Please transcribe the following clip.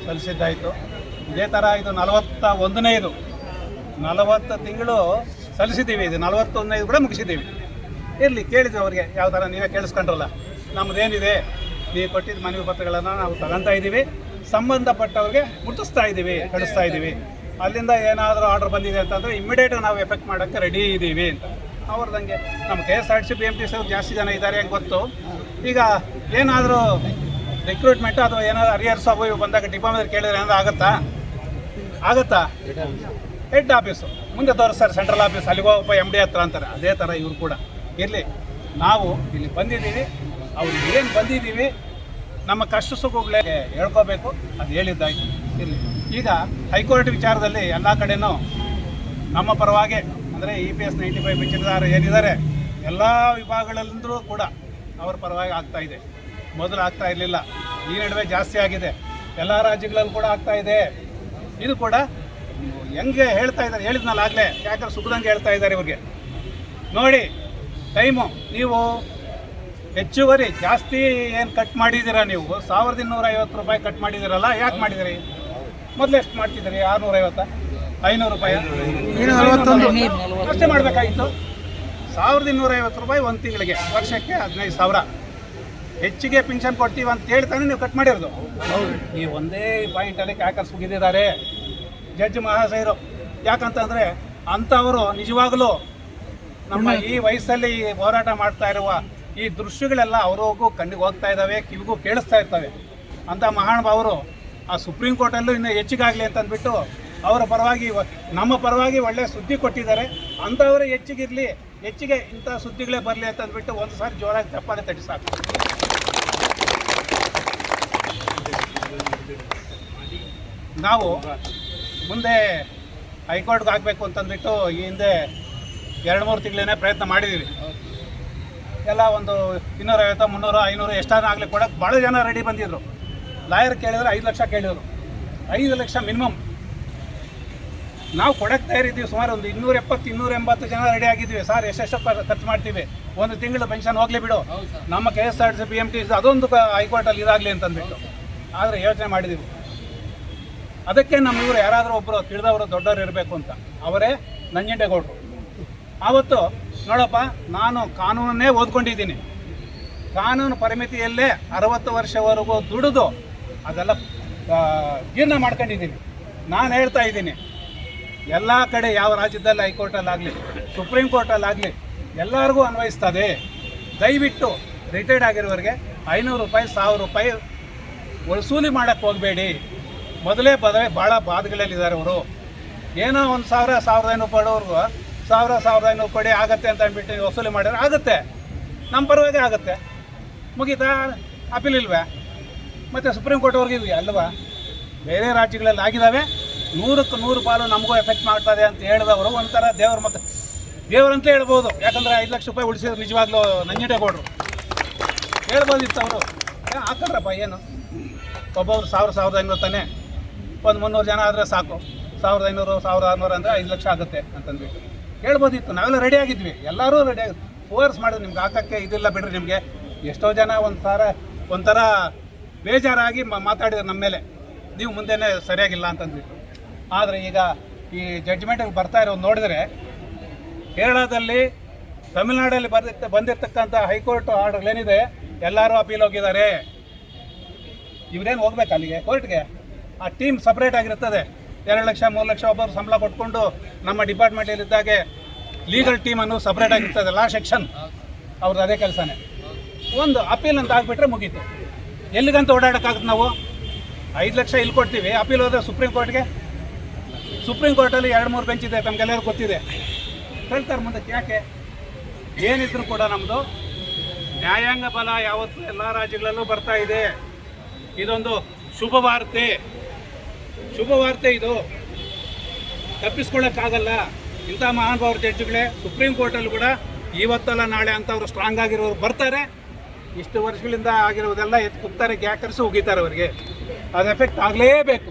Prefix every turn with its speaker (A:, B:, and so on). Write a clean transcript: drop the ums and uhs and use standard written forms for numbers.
A: ಸಲ್ಲಿಸಿದ್ದಾಯಿತು. ಇದೇ ಥರ ಇದು 41ನೇದು 40 ತಿಂಗಳು ಸಲ್ಲಿಸಿದ್ದೀವಿ. ಇದು 41ನೇದು ಕೂಡ ಮುಗಿಸಿದ್ದೀವಿ. ಇರಲಿ, ಕೇಳಿದ್ವಿ ಅವ್ರಿಗೆ, ಯಾವ ಥರ ನೀವೇ ಕೇಳಿಸ್ಕೊಂಡ್ರಲ್ಲ, ನಮ್ಮದೇನಿದೆ ನೀವು ಕೊಟ್ಟಿದ್ದ ಮನವಿ ಪತ್ರಗಳನ್ನು ನಾವು ತಗೊತಾ ಇದ್ದೀವಿ, ಸಂಬಂಧಪಟ್ಟವ್ರಿಗೆ ಮುಟ್ಟಿಸ್ತಾ ಇದ್ದೀವಿ, ಕಳಿಸ್ತಾ ಇದ್ದೀವಿ. ಅಲ್ಲಿಂದ ಏನಾದರೂ ಆರ್ಡರ್ ಬಂದಿದೆ ಅಂತಂದರೆ ಇಮ್ಮಿಡಿಯೇಟ್ ನಾವು ಎಫೆಕ್ಟ್ ಮಾಡೋಕ್ಕೆ ರೆಡಿ ಇದ್ದೀವಿ ಅಂತ. ಅವ್ರದಂಗೆ ನಮ್ಮ KSRTC BMTC ಜಾಸ್ತಿ ಜನ ಇದ್ದಾರೆ ಹೆಂಗೆ ಗೊತ್ತು. ಈಗ ಏನಾದರೂ ರಿಕ್ರೂಟ್ಮೆಂಟ್ ಅಥವಾ ಏನಾದರೂ ಅರಿಯರ್ಸ್ ಅವು ಇವು ಬಂದಾಗ ಡಿಪಾರ್ಟ್ಮೆಂಟ್ ಕೇಳಿದ್ರೆ ಏನಾದರೂ ಆಗುತ್ತಾ? ಹೆಡ್ ಆಫೀಸು ಮುಂದೆ ತೋರಿಸ್ತಾರೆ, ಸೆಂಟ್ರಲ್ ಆಫೀಸ್, ಅಲ್ಲಿಗೆ ಹೋಗಪ್ಪ MD ಹತ್ರ ಅಂತಾರೆ. ಅದೇ ಥರ ಇವರು ಕೂಡ ಇರಲಿ. ನಾವು ಇಲ್ಲಿ ಬಂದಿದ್ದೀವಿ, ಅವ್ರಿಗೆ ಏನು ಬಂದಿದ್ದೀವಿ, ನಮ್ಮ ಕಷ್ಟ ಸುಖಗಳೇ ಹೇಳ್ಕೋಬೇಕು, ಅದು ಹೇಳಿದ್ದಾಯ್ತು. ಇರಲಿ. ಈಗ ಹೈಕೋರ್ಟ್ ವಿಚಾರದಲ್ಲಿ ಎಲ್ಲ ಕಡೆಯೂ ನಮ್ಮ ಪರವಾಗಿ ಅಂದರೆ EPS 95 ಪಿಂಚಣಿದಾರರು ಏನಿದ್ದಾರೆ ಎಲ್ಲ ವಿಭಾಗಗಳಲ್ಲೂ ಕೂಡ ಅವರ ಪರವಾಗಿ ಆಗ್ತಾಯಿದೆ. ಮೊದಲು ಆಗ್ತಾ ಇರಲಿಲ್ಲ, ಈ ನಡುವೆ ಜಾಸ್ತಿ ಆಗಿದೆ. ಎಲ್ಲ ರಾಜ್ಯಗಳಲ್ಲೂ ಕೂಡ ಆಗ್ತಾ ಇದೆ. ಇದು ಕೂಡ ಹೆಂಗೆ ಹೇಳ್ತಾ ಇದ್ದಾರೆ ಹೇಳಿದ್ನಲ್ಲ ಆಗಲೇ, ಯಾಕಂದ್ರೆ ಸುಖದಂಗೆ ಹೇಳ್ತಾ ಇದ್ದಾರೆ ಇವ್ರಿಗೆ. ನೋಡಿ ಟೈಮು, ನೀವು ಹೆಚ್ಚುವರಿ ಜಾಸ್ತಿ ಏನು ಕಟ್ ಮಾಡಿದ್ದೀರಾ, ನೀವು 1250 ರೂಪಾಯಿ ಕಟ್ ಮಾಡಿದ್ದೀರಲ್ಲ, ಯಾಕೆ ಮಾಡಿದಿರಿ? ಮೊದಲು ಎಷ್ಟು ಮಾಡ್ತಿದ್ದೀರಿ? 650, 500 ರೂಪಾಯಿ ಅಷ್ಟೇ ಮಾಡಬೇಕಾಗಿತ್ತು. 1250 ರೂಪಾಯಿ ಒಂದು ತಿಂಗಳಿಗೆ, ವರ್ಷಕ್ಕೆ 15,000 ಹೆಚ್ಚಿಗೆ ಪಿನ್ಷನ್ ಕೊಡ್ತೀವಿ ಅಂತ ಹೇಳ್ತಾನೆ ನೀವು ಕಟ್ ಮಾಡಿರೋದು. ಈ ಒಂದೇ ಪಾಯಿಂಟಲ್ಲಿ ಕ್ಯಾಕರ್ಸ್ ಮುಗಿದಿದ್ದಾರೆ ಜಡ್ಜ್ ಮಹಾಶಯರು. ಯಾಕಂತಂದರೆ ಅಂಥವರು ನಿಜವಾಗಲೂ ನಮ್ಮ ಈ ವಯಸ್ಸಲ್ಲಿ ಹೋರಾಟ ಮಾಡ್ತಾ ಇರುವ ಈ ದೃಶ್ಯಗಳೆಲ್ಲ ಅವ್ರಿಗೂ ಕಣ್ಣಿಗೆ ಹೋಗ್ತಾ ಇದ್ದಾವೆ, ಕಿವಿಗೂ ಕೇಳಿಸ್ತಾ ಇರ್ತವೆ. ಅಂಥ ಮಹಾನುಭಾವರು ಆ ಸುಪ್ರೀಂ ಕೋರ್ಟಲ್ಲೂ ಇನ್ನೂ ಹೆಚ್ಚಿಗಾಗಲಿ ಅಂತಂದ್ಬಿಟ್ಟು ಅವರ ಪರವಾಗಿ, ನಮ್ಮ ಪರವಾಗಿ ಒಳ್ಳೆಯ ಸುದ್ದಿ ಕೊಟ್ಟಿದ್ದಾರೆ. ಅಂಥವರೇ ಹೆಚ್ಚಿಗಿರಲಿ, ಹೆಚ್ಚಿಗೆ ಇಂಥ ಸುದ್ದಿಗಳೇ ಬರಲಿ ಅಂತಂದ್ಬಿಟ್ಟು ಒಂದು ಸಾರಿ ಜೋರಾಗಿ ಚಪ್ಪಾಳೆ ತಟ್ಟಿ ಸಾಕು. ನಾವು ಮುಂದೆ ಹೈಕೋರ್ಟ್ಗೆ ಹಾಕಬೇಕು ಅಂತಂದ್ಬಿಟ್ಟು ಈ ಹಿಂದೆ 2-3 ತಿಂಗಳೇ ಪ್ರಯತ್ನ ಮಾಡಿದ್ದೀವಿ. ಎಲ್ಲ ಒಂದು 250, 300, 500 ಎಷ್ಟಾದ್ರೂ ಆಗಲಿ ಕೊಡೋಕ್ಕೆ ಭಾಳ ಜನ ರೆಡಿ ಬಂದಿದ್ರು. ಲಾಯರ್ ಕೇಳಿದ್ರೆ 5 ಲಕ್ಷ ಕೇಳಿದರು. 5 ಲಕ್ಷ ಮಿನಿಮಮ್ ನಾವು ಕೊಡೋಕ್ಕೆ ತಯಾರಿದ್ದೀವಿ. ಸುಮಾರು ಒಂದು 270, 280 ಜನ ರೆಡಿ ಆಗಿದ್ವಿ. ಸರ್ ಎಷ್ಟೆಷ್ಟು ಖರ್ಚು ಮಾಡ್ತೀವಿ, ಒಂದು ತಿಂಗಳು ಪೆನ್ಷನ್ ಹೋಗಲಿ ಬಿಡು, ನಮ್ಮ KSRTC BMTC ಅದೊಂದು ಹೈಕೋರ್ಟಲ್ಲಿ ಇದಾಗಲಿ ಅಂತಂದ್ಬಿಟ್ಟು. ಆದರೆ ಯೋಚನೆ ಮಾಡಿದ್ದೀವಿ. ಅದಕ್ಕೆ ನಮ್ಮ ಇವರು ಯಾರಾದರೂ ಒಬ್ಬರು ತಿಳಿದವರು ದೊಡ್ಡವರು ಇರಬೇಕು ಅಂತ, ಅವರೇ ನಂಜನಗೌಡರು. ಆವತ್ತು ನೋಡಪ್ಪ, ನಾನು ಕಾನೂನನ್ನೇ ಓದ್ಕೊಂಡಿದ್ದೀನಿ, ಕಾನೂನು ಪರಿಮಿತಿಯಲ್ಲೇ 60 ವರ್ಷವರೆಗೂ ದುಡಿದು ಅದೆಲ್ಲ ಜೀರ್ಣ ಮಾಡ್ಕೊಂಡಿದ್ದೀನಿ. ನಾನು ಹೇಳ್ತಾ ಇದ್ದೀನಿ, ಎಲ್ಲ ಕಡೆ ಯಾವ ರಾಜ್ಯದಲ್ಲಿ ಹೈಕೋರ್ಟಲ್ಲಾಗಲಿ ಸುಪ್ರೀಂ ಕೋರ್ಟಲ್ಲಾಗಲಿ ಎಲ್ಲರಿಗೂ ಅನ್ವಯಿಸ್ತದೆ. ದಯವಿಟ್ಟು ರಿಟೈರ್ಡ್ ಆಗಿರೋರಿಗೆ 500 ರೂಪಾಯಿ 1000 ರೂಪಾಯಿ ವಸೂಲಿ ಮಾಡೋಕ್ಕೆ ಹೋಗಬೇಡಿ. ಮೊದಲೇ ಭಾಳ ಬಾಧೆಗಳಲ್ಲಿದ್ದಾರೆ ಅವರು. ಏನೋ 1,000, 1,500 ಕೊಡೋರ್ಗು 1,000 ಕೊಡಿ ಆಗುತ್ತೆ ಅಂತ ಅಂದ್ಬಿಟ್ಟು ವಸೂಲಿ ಮಾಡಿದ್ರೆ ಆಗುತ್ತೆ, ನಮ್ಮ ಪರವಾಗಿ ಆಗುತ್ತೆ, ಮುಗೀತಾ? ಅಪೀಲ್ ಇಲ್ವೇ? ಮತ್ತು ಸುಪ್ರೀಂ ಕೋರ್ಟ್ವರೆಗೆ ಇವೆ ಅಲ್ವಾ? ಬೇರೆ ರಾಜ್ಯಗಳಲ್ಲಿ ಆಗಿದ್ದಾವೆ. 100ಕ್ಕೆ 100 ಪಾಲು ನಮಗೂ ಎಫೆಕ್ಟ್ ಮಾಡ್ತದೆ ಅಂತ ಹೇಳಿದವರು ಒಂಥರ ದೇವ್ರ ಮತ್ತು ದೇವರಂತ ಹೇಳ್ಬೋದು. ಯಾಕಂದರೆ 5 ಲಕ್ಷ ರೂಪಾಯಿ ಉಳಿಸಿದ್ರು ನಿಜವಾಗ್ಲೂ ನಂಜನಗೌಡರು ಹೇಳ್ಬೋದಿತ್ತು. ಅವರು ಹಾಕಲ್ರಪ್ಪ, ಏನು ಒಬ್ಬೊಬ್ರು 1,500 ತಾನೆ, ಒಂದು 300 ಜನ ಆದರೆ ಸಾಕು, 1,500, 1,600 ಅಂದರೆ 5 ಲಕ್ಷ ಆಗುತ್ತೆ ಅಂತಂದ್ಬಿಟ್ಟು ಹೇಳ್ಬೋದಿತ್ತು. ನಾವೆಲ್ಲ ರೆಡಿ ಆಗಿದ್ವಿ, ಎಲ್ಲರೂ ರೆಡಿ ಆಗಿ ಫೋರ್ಸ್ ಮಾಡಿದ್ರು. ನಿಮ್ಗೆ ಹಾಕೋಕ್ಕೆ ಇದಿಲ್ಲ ಬಿಡ್ರಿ. ನಿಮಗೆ ಎಷ್ಟೋ ಜನ ಒಂಥರ ಬೇಜಾರಾಗಿ ಮಾತಾಡಿದ್ರು ನಮ್ಮ ಮೇಲೆ, ನೀವು ಮುಂದೆನೇ ಸರಿಯಾಗಿಲ್ಲ ಅಂತಂದ್ಬಿಟ್ಟು. ಆದರೆ ಈಗ ಈ ಜಡ್ಜ್ಮೆಂಟಲ್ಲಿ ಬರ್ತಾ ಇರೋದು ನೋಡಿದರೆ, ಕೇರಳದಲ್ಲಿ, ತಮಿಳುನಾಡಲ್ಲಿ ಬಂದಿರತಕ್ಕಂಥ ಹೈಕೋರ್ಟ್ ಆರ್ಡರ್ಗಳೇನಿದೆ ಎಲ್ಲರೂ ಅಪೀಲ್ ಹೋಗಿದ್ದಾರೆ. ಇವರೇನು ಹೋಗ್ಬೇಕು ಅಲ್ಲಿಗೆ ಕೋರ್ಟ್ಗೆ? ಆ ಟೀಮ್ ಸಪ್ರೇಟ್ ಆಗಿರ್ತದೆ. 2 ಲಕ್ಷ 3 ಲಕ್ಷ ಒಬ್ಬರು ಸಂಬಳ ಕೊಟ್ಕೊಂಡು ನಮ್ಮ ಡಿಪಾರ್ಟ್ಮೆಂಟಲ್ಲಿದ್ದಾಗೆ ಲೀಗಲ್ ಟೀಮನ್ನು ಸಪ್ರೇಟ್ ಆಗಿರ್ತದೆ. ಲಾ ಸೆಕ್ಷನ್ ಅವ್ರದ್ದು ಅದೇ ಕೆಲಸನೇ. ಒಂದು ಅಪೀಲ್ ಅಂತ ಆಗಿಬಿಟ್ರೆ ಮುಗೀತು. ಎಲ್ಲಿಗಂತ ಓಡಾಡೋಕ್ಕಾಗುತ್ತೆ ನಾವು? 5 ಲಕ್ಷ ಇಲ್ಲಿ ಕೊಡ್ತೀವಿ, ಅಪೀಲ್ ಹೋದರೆ ಸುಪ್ರೀಂ ಕೋರ್ಟ್ಗೆ. ಸುಪ್ರೀಂ ಕೋರ್ಟಲ್ಲಿ 2-3 ಬೆಂಚ್ ಇದೆ, ತಮಗೆಲ್ಲರಿಗೂ ಗೊತ್ತಿದೆ. ಹೇಳ್ತಾರೆ ಮುಂದಕ್ಕೆ. ಯಾಕೆ? ಏನಿದ್ರು ಕೂಡ ನಮ್ಮದು ನ್ಯಾಯಾಂಗ ಬಲ ಯಾವತ್ತೂ ಎಲ್ಲ ರಾಜ್ಯಗಳಲ್ಲೂ ಬರ್ತಾ ಇದೆ. ಇದೊಂದು ಶುಭ ವಾರ್ತೆ ಇದು, ತಪ್ಪಿಸ್ಕೊಳ್ಳೋಕ್ಕಾಗಲ್ಲ. ಇಂಥ ಮಹಾನುಭಾವರು ಜಡ್ಜ್ಗಳೇ ಸುಪ್ರೀಂ ಕೋರ್ಟಲ್ಲೂ ಕೂಡ ಇವತ್ತಲ್ಲ ನಾಳೆ ಅಂಥವ್ರು ಸ್ಟ್ರಾಂಗ್ ಆಗಿರೋರು ಬರ್ತಾರೆ. ಇಷ್ಟು ವರ್ಷಗಳಿಂದ ಆಗಿರೋದೆಲ್ಲ ಎತ್ತು ಕುಗ್ತಾರೆ, ಗ್ಯಾಕರ್ಸು ಉಗಿತಾರೆ. ಅವರಿಗೆ ಅದು ಎಫೆಕ್ಟ್ ಆಗಲೇಬೇಕು.